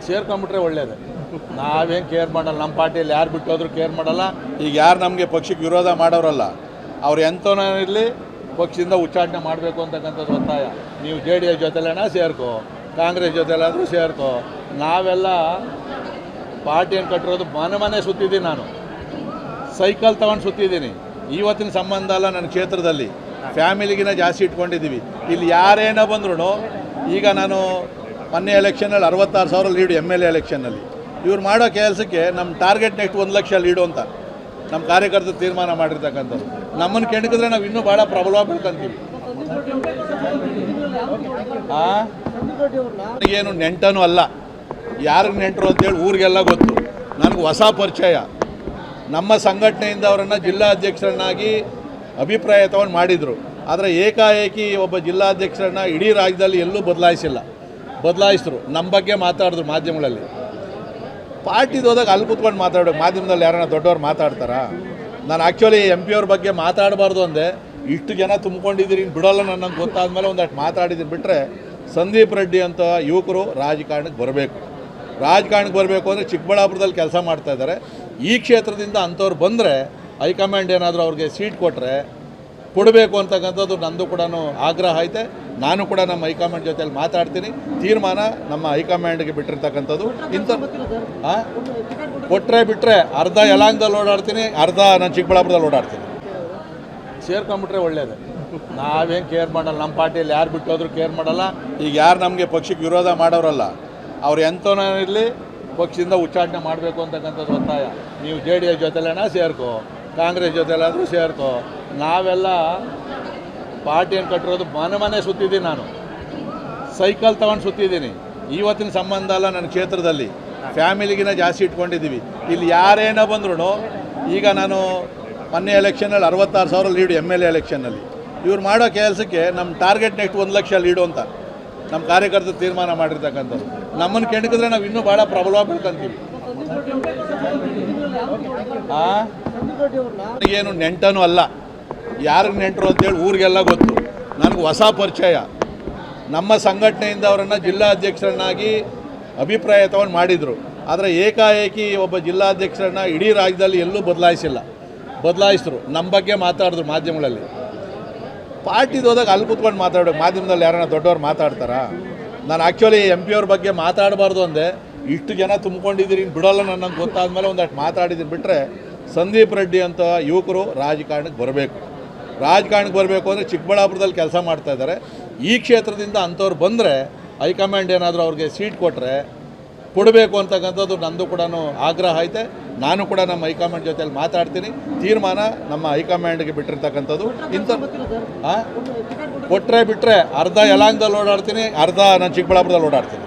ಸೇರ್ಕೊಂಡ್ಬಿಟ್ರೆ ಒಳ್ಳೇದು. ನಾವೇನು ಕೇರ್ ಮಾಡಲ್ಲ, ನಮ್ಮ ಪಾರ್ಟಿಯಲ್ಲಿ ಯಾರು ಬಿಟ್ಟೋದ್ರು ಕೇರ್ ಮಾಡಲ್ಲ. ಈಗ ಯಾರು ನಮಗೆ ಪಕ್ಷಕ್ಕೆ ವಿರೋಧ ಮಾಡೋರಲ್ಲ ಅವ್ರು ಎಂಥವೇ ಇರಲಿ ಪಕ್ಷದಿಂದ ಉಚ್ಚಾಟನೆ ಮಾಡಬೇಕು ಅಂತಕ್ಕಂಥದ್ದು ಒತ್ತಾಯ. ನೀವು JDS ಜೊತೆಲೇನ ಸೇರ್ಕೋ, ಕಾಂಗ್ರೆಸ್ ಜೊತೆಲಾದರೂ ಸೇರ್ಕೋ. ನಾವೆಲ್ಲ ಪಾರ್ಟಿಯನ್ನು ಕಟ್ಟಿರೋದು ಮನೆ ಸುತ್ತಿದ್ದೀನಿ, ನಾನು ಸೈಕಲ್ ತೊಗೊಂಡು ಸುತ್ತಿದ್ದೀನಿ. ಇವತ್ತಿನ ಸಂಬಂಧ ಅಲ್ಲ, ನನ್ನ ಕ್ಷೇತ್ರದಲ್ಲಿ ಫ್ಯಾಮಿಲಿಗಿನ ಜಾಸ್ತಿ ಇಟ್ಕೊಂಡಿದ್ದೀವಿ. ಇಲ್ಲಿ ಯಾರೇನೋ ಬಂದ್ರು, ಈಗ ನಾನು ಮೊನ್ನೆ ಎಲೆಕ್ಷನಲ್ಲಿ 66,000 ಲೀಡು MLA ಎಲೆಕ್ಷನ್ನಲ್ಲಿ. ಇವ್ರು ಮಾಡೋ ಕೆಲಸಕ್ಕೆ ನಮ್ಮ ಟಾರ್ಗೆಟ್ ನೆಕ್ಸ್ಟ್ 1 ಲಕ್ಷ ಲೀಡು ಅಂತ ನಮ್ಮ ಕಾರ್ಯಕರ್ತರು ತೀರ್ಮಾನ ಮಾಡಿರ್ತಕ್ಕಂಥದ್ದು. ನಮ್ಮನ್ನು ಕೆಣಕಿದ್ರೆ ನಾವು ಇನ್ನೂ ಭಾಳ ಪ್ರಬಲವಾಗಿ ಬೆಳ್ಕೊಂತೀವಿ. ನನಗೇನು ನೆಂಟನೂ ಅಲ್ಲ, ಯಾರಿಗೆ ನೆಂಟರು ಅಂತೇಳಿ ಊರಿಗೆಲ್ಲ ಗೊತ್ತು. ನನಗೆ ಹೊಸ ಪರಿಚಯ. ನಮ್ಮ ಸಂಘಟನೆಯಿಂದ ಅವರನ್ನು ಜಿಲ್ಲಾಧ್ಯಕ್ಷರನ್ನಾಗಿ ಅಭಿಪ್ರಾಯ ತಗೊಂಡು ಮಾಡಿದರು. ಆದರೆ ಏಕಾಏಕಿ ಒಬ್ಬ ಜಿಲ್ಲಾಧ್ಯಕ್ಷರನ್ನ ಇಡೀ ರಾಜ್ಯದಲ್ಲಿ ಎಲ್ಲೂ ಬದಲಾಯಿಸಿದ್ರು. ನಮ್ಮ ಬಗ್ಗೆ ಮಾತಾಡಿದ್ರು ಮಾಧ್ಯಮಗಳಲ್ಲಿ. ಪಾರ್ಟಿದು ಹೋದಾಗ ಅಲ್ಲಿ ಕೂತ್ಕೊಂಡು ಮಾತಾಡೋದು, ಮಾಧ್ಯಮದಲ್ಲಿ ಯಾರನ್ನ ದೊಡ್ಡವ್ರು ಮಾತಾಡ್ತಾರಾ? ನಾನು ಆ್ಯಕ್ಚುಲಿ MP ಅವ್ರ ಬಗ್ಗೆ ಮಾತಾಡಬಾರ್ದು ಅಂದೆ. ಇಷ್ಟು ಜನ ತುಂಬ್ಕೊಂಡಿದ್ದೀರಿ, ಬಿಡೋಲ್ಲ ನನಗೆ ಗೊತ್ತಾದ್ಮೇಲೆ ಒಂದಷ್ಟು ಮಾತಾಡಿದ್ದೀನಿ. ಬಿಟ್ಟರೆ ಸಂದೀಪ್ ರೆಡ್ಡಿ ಅಂತ ಯುವಕರು ರಾಜಕಾರಣಕ್ಕೆ ಬರಬೇಕು ಅಂದರೆ ಚಿಕ್ಕಬಳ್ಳಾಪುರದಲ್ಲಿ ಕೆಲಸ ಮಾಡ್ತಾಯಿದ್ದಾರೆ. ಈ ಕ್ಷೇತ್ರದಿಂದ ಅಂಥವ್ರು ಬಂದರೆ ಹೈಕಮಾಂಡ್ ಏನಾದರೂ ಅವ್ರಿಗೆ ಸೀಟ್ ಕೊಡಬೇಕು ಅಂತಕ್ಕಂಥದ್ದು ನಂದು ಕೂಡ ಆಗ್ರಹ ಐತೆ. ನಾನು ಕೂಡ ನಮ್ಮ ಹೈಕಮಾಂಡ್ ಜೊತೆಯಲ್ಲಿ ಮಾತಾಡ್ತೀನಿ. ತೀರ್ಮಾನ ನಮ್ಮ ಹೈಕಮಾಂಡ್ಗೆ ಬಿಟ್ಟಿರ್ತಕ್ಕಂಥದ್ದು. ಇಂಥ ಬಿಟ್ಟರೆ ಅರ್ಧ ಯಲಾಂಗದಲ್ಲಿ ಓಡಾಡ್ತೀನಿ, ಅರ್ಧ ನಾನು ಚಿಕ್ಕಬಳ್ಳಾಪುರದಲ್ಲಿ ಓಡಾಡ್ತೀನಿ. ಸೇರ್ಕೊಂಡ್ಬಿಟ್ರೆ ಒಳ್ಳೇದು. ನಾವೇನು ಕೇರ್ ಮಾಡಲ್ಲ, ನಮ್ಮ ಪಾರ್ಟಿಯಲ್ಲಿ ಯಾರು ಬಿಟ್ಟೋದ್ರು ಕೇರ್ ಮಾಡಲ್ಲ. ಈಗ ಯಾರು ನಮಗೆ ಪಕ್ಷಕ್ಕೆ ವಿರೋಧ ಮಾಡೋರಲ್ಲ ಅವ್ರು ಎಂಥವೇ ಇರಲಿ ಪಕ್ಷದಿಂದ ಉಚ್ಚಾಟನೆ ಮಾಡಬೇಕು ಅಂತಕ್ಕಂಥದ್ದು ಒತ್ತಾಯ. ನೀವು JDS ಜೊತೆಲೇನ ಸೇರ್ಕೋ, ಕಾಂಗ್ರೆಸ್ ಜೊತೆಲಾದರೂ ಸೇರ್ಕೋ. ನಾವೆಲ್ಲ ಪಾರ್ಟಿಯನ್ನು ಕಟ್ಟಿರೋದು ಮನೆ ಸುತ್ತಿದ್ದೀನಿ, ನಾನು ಸೈಕಲ್ ತೊಗೊಂಡು ಸುತ್ತಿದ್ದೀನಿ. ಇವತ್ತಿನ ಸಂಬಂಧ ಅಲ್ಲ, ನನ್ನ ಕ್ಷೇತ್ರದಲ್ಲಿ ಫ್ಯಾಮಿಲಿಗಿನ ಜಾಸ್ತಿ ಇಟ್ಕೊಂಡಿದ್ದೀವಿ. ಇಲ್ಲಿ ಯಾರೇನೋ ಬಂದ್ರು, ಈಗ ನಾನು ಮೊನ್ನೆ ಎಲೆಕ್ಷನಲ್ಲಿ 66,000 ಲೀಡು MLA ಎಲೆಕ್ಷನ್ನಲ್ಲಿ. ಇವ್ರು ಮಾಡೋ ಕೆಲಸಕ್ಕೆ ನಮ್ಮ ಟಾರ್ಗೆಟ್ ನೆಕ್ಸ್ಟ್ 1 ಲಕ್ಷ ಲೀಡು ಅಂತ ನಮ್ಮ ಕಾರ್ಯಕರ್ತರು ತೀರ್ಮಾನ ಮಾಡಿರ್ತಕ್ಕಂಥದ್ದು. ನಮ್ಮನ್ನು ಕೆಣಕಿದ್ರೆ ನಾವು ಇನ್ನೂ ಭಾಳ ಪ್ರಬಲವಾಗಿ ಬೆಳ್ಕೊಂತೀವಿ. ನನಗೇನು ನೆಂಟನೂ ಅಲ್ಲ, ಯಾರಿಗೆ ನೆಂಟರು ಅಂತೇಳಿ ಊರಿಗೆಲ್ಲ ಗೊತ್ತು. ನನಗೆ ಹೊಸ ಪರಿಚಯ. ನಮ್ಮ ಸಂಘಟನೆಯಿಂದ ಅವರನ್ನು ಜಿಲ್ಲಾಧ್ಯಕ್ಷರನ್ನಾಗಿ ಅಭಿಪ್ರಾಯ ತಗೊಂಡು ಮಾಡಿದರು. ಆದರೆ ಏಕಾಏಕಿ ಒಬ್ಬ ಜಿಲ್ಲಾಧ್ಯಕ್ಷರನ್ನ ಇಡೀ ರಾಜ್ಯದಲ್ಲಿ ಎಲ್ಲೂ ಬದಲಾಯಿಸಿದ್ರು. ನಮ್ಮ ಬಗ್ಗೆ ಮಾತಾಡಿದ್ರು ಮಾಧ್ಯಮಗಳಲ್ಲಿ. ಪಾರ್ಟಿದು ಹೋದಾಗ ಅಲ್ಲಿ ಕೂತ್ಕೊಂಡು ಮಾತಾಡೋದು, ಮಾಧ್ಯಮದಲ್ಲಿ ಯಾರನ್ನ ದೊಡ್ಡವ್ರು ಮಾತಾಡ್ತಾರಾ? ನಾನು ಆ್ಯಕ್ಚುಲಿ MP ಅವ್ರ ಬಗ್ಗೆ ಮಾತಾಡಬಾರ್ದು ಅಂದೆ. ಇಷ್ಟು ಜನ ತುಂಬ್ಕೊಂಡಿದ್ದೀರಿ, ಬಿಡೋಲ್ಲ ನನಗೆ ಗೊತ್ತಾದ್ಮೇಲೆ ಒಂದಷ್ಟು ಮಾತಾಡಿದ್ದೀನಿ. ಬಿಟ್ಟರೆ ಸಂದೀಪ್ ರೆಡ್ಡಿ ಅಂತ ಯುವಕರು ರಾಜಕಾರಣಕ್ಕೆ ಬರಬೇಕು ಅಂದರೆ ಚಿಕ್ಕಬಳ್ಳಾಪುರದಲ್ಲಿ ಕೆಲಸ ಮಾಡ್ತಾಯಿದ್ದಾರೆ. ಈ ಕ್ಷೇತ್ರದಿಂದ ಅಂಥವ್ರು ಬಂದರೆ ಹೈಕಮಾಂಡ್ ಏನಾದರೂ ಅವ್ರಿಗೆ ಸೀಟ್ ಕೊಡಬೇಕು ಅಂತಕ್ಕಂಥದ್ದು ನಂದು ಕೂಡ ಆಗ್ರಹ ಐತೆ. ನಾನು ಕೂಡ ನಮ್ಮ ಹೈಕಮಾಂಡ್ ಜೊತೆಯಲ್ಲಿ ಮಾತಾಡ್ತೀನಿ. ತೀರ್ಮಾನ ನಮ್ಮ ಹೈಕಮಾಂಡ್ಗೆ ಬಿಟ್ಟಿರ್ತಕ್ಕಂಥದ್ದು. ಇಂಥ ಬಿಟ್ಟರೆ ಅರ್ಧ ಯಲಾಂಗದಲ್ಲಿ ಓಡಾಡ್ತೀನಿ, ಅರ್ಧ ನಾನು ಚಿಕ್ಕಬಳ್ಳಾಪುರದಲ್ಲಿ ಓಡಾಡ್ತೀನಿ.